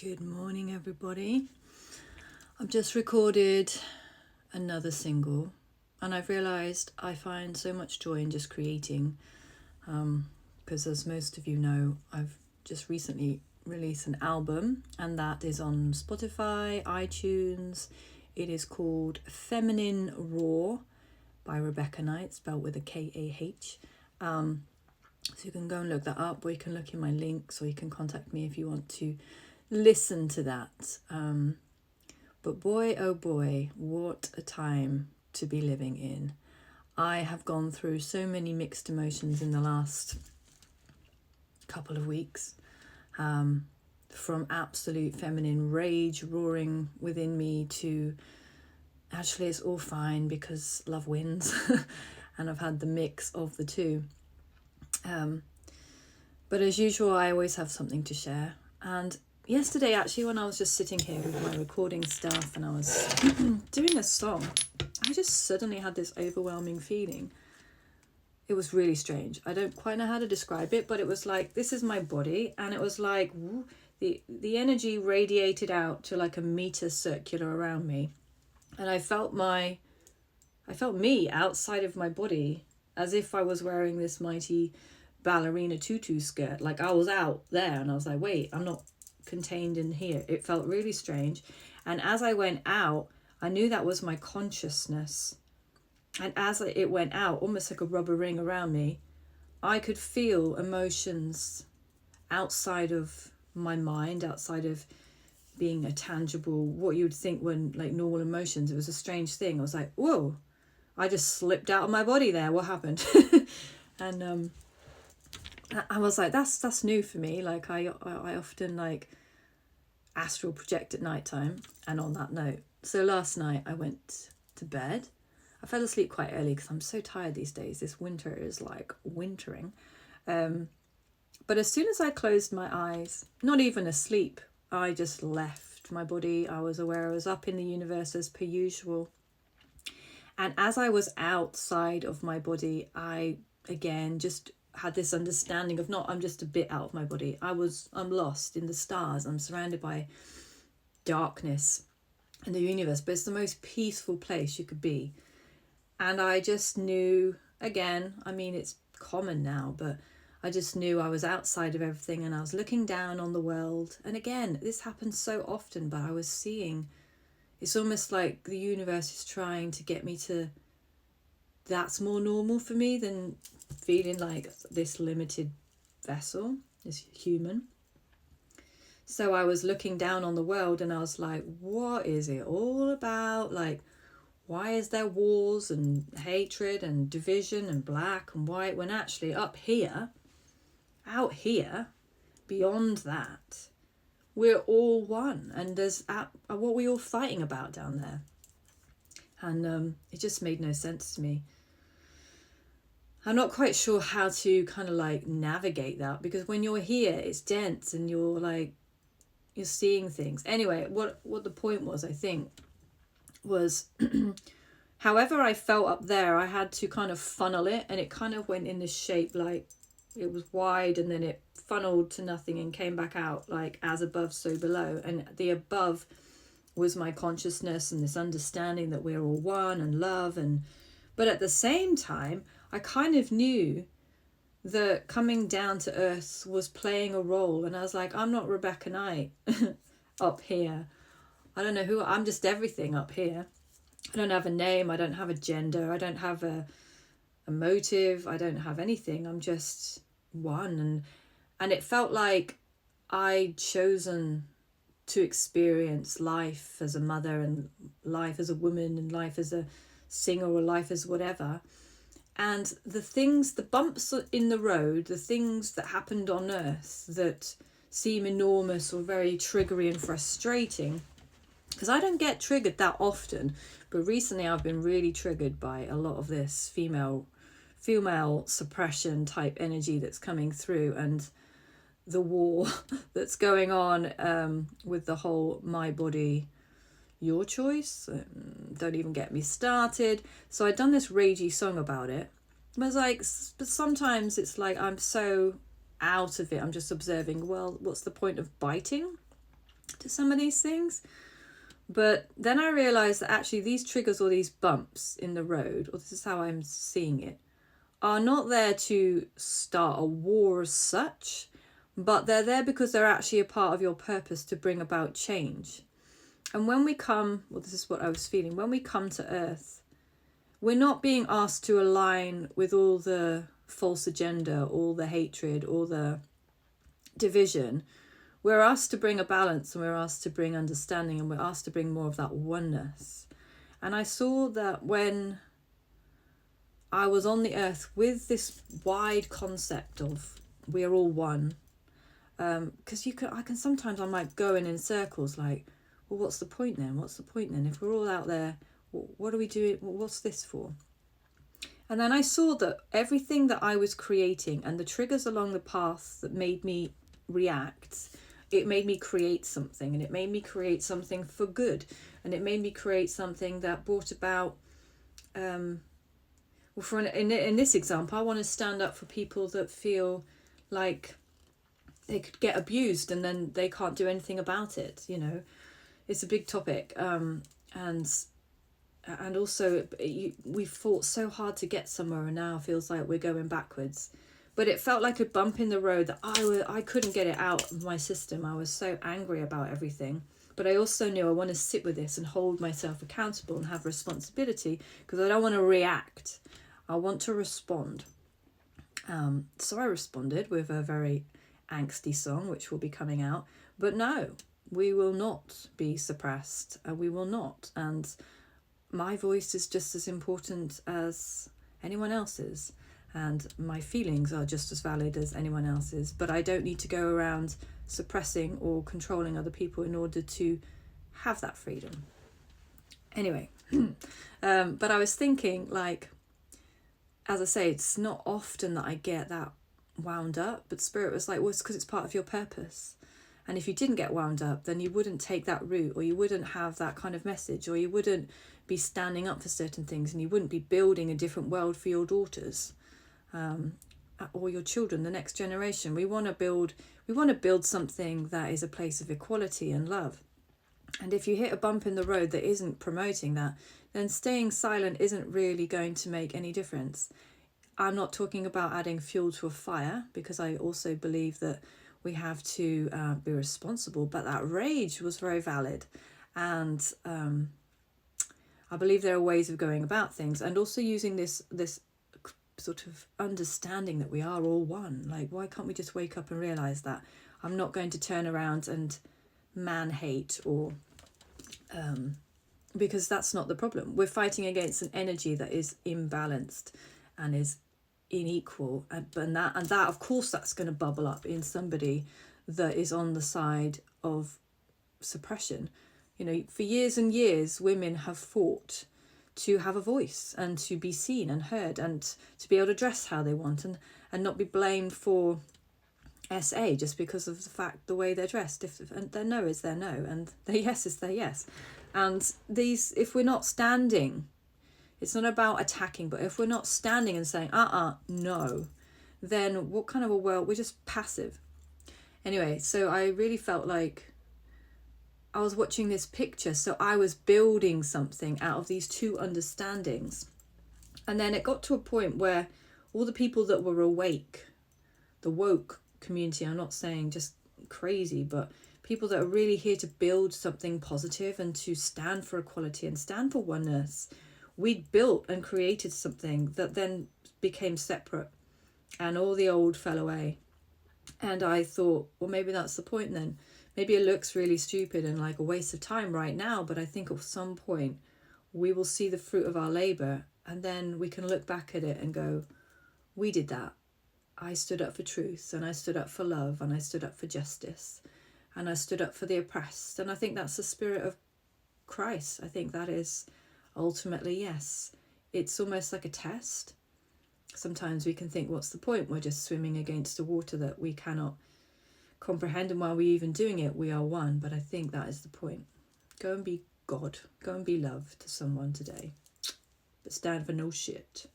Good morning, everybody. I've just recorded another single, and I've realised I find so much joy in just creating. Because, as most of you know, I've just recently released an album, and that is on Spotify, iTunes. It is called Feminine Raw by Rebecca Knight, spelled with a K-A-H. So you can go and look that up, or you can look in my links, or you can contact me if you want to listen to that. But boy, oh boy, what a time to be living in. I have gone through so many mixed emotions in the last couple of weeks, from absolute feminine rage roaring within me to actually it's all fine because love wins. And I've had the mix of the two. But as usual, I always have something to share. And yesterday, actually, when I was just sitting here with my recording stuff and I was doing a song, I just suddenly had this overwhelming feeling. It was really strange. I don't quite know how to describe it, but it was like, this is my body. And it was like, the energy radiated out to like a meter circular around me. And I felt me outside of my body as if I was wearing this mighty ballerina tutu skirt. Like I was out there and I was like, wait, I'm not contained in here. It felt really strange. And as I went out, I knew that was my consciousness. And as it went out, almost like a rubber ring around me, I could feel emotions outside of my mind, outside of being a tangible, what you would think when like normal emotions. It was a strange thing. I was like, whoa, I just slipped out of my body there. What happened? And I was like, that's new for me. Like I often like astral project at nighttime. And on that note, so last night I went to bed. I fell asleep quite early because I'm so tired these days. This winter is like wintering. But as soon as I closed my eyes, not even asleep, I just left my body. I was aware I was up in the universe as per usual. And as I was outside of my body, I again just had this understanding of I'm just a bit out of my body. I'm lost in the stars. I'm surrounded by darkness in the universe, but it's the most peaceful place you could be. And I just knew, again, I mean, it's common now, but I just knew I was outside of everything and I was looking down on the world. And again, this happens so often, but I was seeing, it's almost like the universe is trying to get me to, that's more normal for me than feeling like this limited vessel, this human. So I was looking down on the world and I was like, what is it all about? Like, why is there wars and hatred and division and black and white when actually up here, out here, beyond that, we're all one, and there's what are we all fighting about down there? And it just made no sense to me. I'm not quite sure how to kind of like navigate that, because when you're here, it's dense and you're seeing things. Anyway, what the point was, I think, was however I felt up there, I had to kind of funnel it, and it kind of went in this shape, like it was wide and then it funneled to nothing and came back out like as above, so below. And the above was my consciousness and this understanding that we're all one and love. But at the same time, I kind of knew that coming down to earth was playing a role. And I was like, I'm not Rebecca Knight up here. I don't know who, I'm just everything up here. I don't have a name. I don't have a gender. I don't have a motive. I don't have anything. I'm just one. And it felt like I'd chosen to experience life as a mother and life as a woman and life as a singer or life as whatever. And the bumps in the road, the things that happened on earth that seem enormous or very triggery and frustrating, because I don't get triggered that often, but recently I've been really triggered by a lot of this female suppression type energy that's coming through, and the war that's going on with the whole my body, your choice. Don't even get me started. So I'd done this ragey song about it. I was like, but sometimes it's like I'm so out of it. I'm just observing, well, what's the point of biting? to some of these things. But then I realized that actually these triggers or these bumps in the road, or this is how I'm seeing it, are not there to start a war as such, but they're there because they're actually a part of your purpose to bring about change. And when we come, well, this is what I was feeling, when we come to earth, we're not being asked to align with all the false agenda, all the hatred, all the division. We're asked to bring a balance, and we're asked to bring understanding, and we're asked to bring more of that oneness. And I saw that when I was on the earth with this wide concept of we are all one, because I can sometimes, I might go in circles like, well, what's the point then? What's the point then? If we're all out there, what are we doing? What's this for? And then I saw that everything that I was creating and the triggers along the path that made me react, it made me create something, and it made me create something for good, and it made me create something that brought about in this example, I want to stand up for people that feel like they could get abused and then they can't do anything about it. You know, it's a big topic, and also we've fought so hard to get somewhere, and now it feels like we're going backwards. But it felt like a bump in the road that I couldn't get it out of my system. I was so angry about everything. But I also knew I want to sit with this and hold myself accountable and have responsibility, because I don't want to react. I want to respond. So I responded with a very angsty song, which will be coming out. But no, we will not be suppressed. We will not. And my voice is just as important as anyone else's. And my feelings are just as valid as anyone else's. But I don't need to go around suppressing or controlling other people in order to have that freedom. Anyway, but I was thinking, like, as I say, it's not often that I get that wound up, but Spirit was like, well, it's because it's part of your purpose. And if you didn't get wound up, then you wouldn't take that route, or you wouldn't have that kind of message, or you wouldn't be standing up for certain things, and you wouldn't be building a different world for your daughters, or your children, the next generation. We want to build something that is a place of equality and love. And if you hit a bump in the road that isn't promoting that, then staying silent isn't really going to make any difference. I'm not talking about adding fuel to a fire, because I also believe that we have to be responsible, but that rage was very valid. And I believe there are ways of going about things, and also using this sort of understanding that we are all one. Like, why can't we just wake up and realize that? I'm not going to turn around and man hate, or because that's not the problem. We're fighting against an energy that is imbalanced and is unequal, and that of course that's going to bubble up in somebody that is on the side of suppression. You know, for years and years women have fought to have a voice and to be seen and heard, and to be able to dress how they want, and not be blamed for SA just because of the way they're dressed. If their no is their no, and their yes is their yes. And if we're not standing, it's not about attacking, but if we're not standing and saying no, then what kind of a world? We're just passive. Anyway, so I really felt like I was watching this picture, so I was building something out of these two understandings. And then it got to a point where all the people that were awake, the woke community, I'm not saying just crazy, but people that are really here to build something positive and to stand for equality and stand for oneness, we'd built and created something that then became separate, and all the old fell away. And I thought, well, maybe that's the point then. Maybe it looks really stupid and like a waste of time right now, but I think at some point we will see the fruit of our labour, and then we can look back at it and go, we did that. I stood up for truth, and I stood up for love, and I stood up for justice, and I stood up for the oppressed. And I think that's the spirit of Christ. I think that is ultimately, yes. It's almost like a test. Sometimes we can think, what's the point? We're just swimming against the water that we cannot comprehend, and while we're even doing it, we are one. But I think that is the point. Go and be God. Go and be love to someone today. But stand for no shit.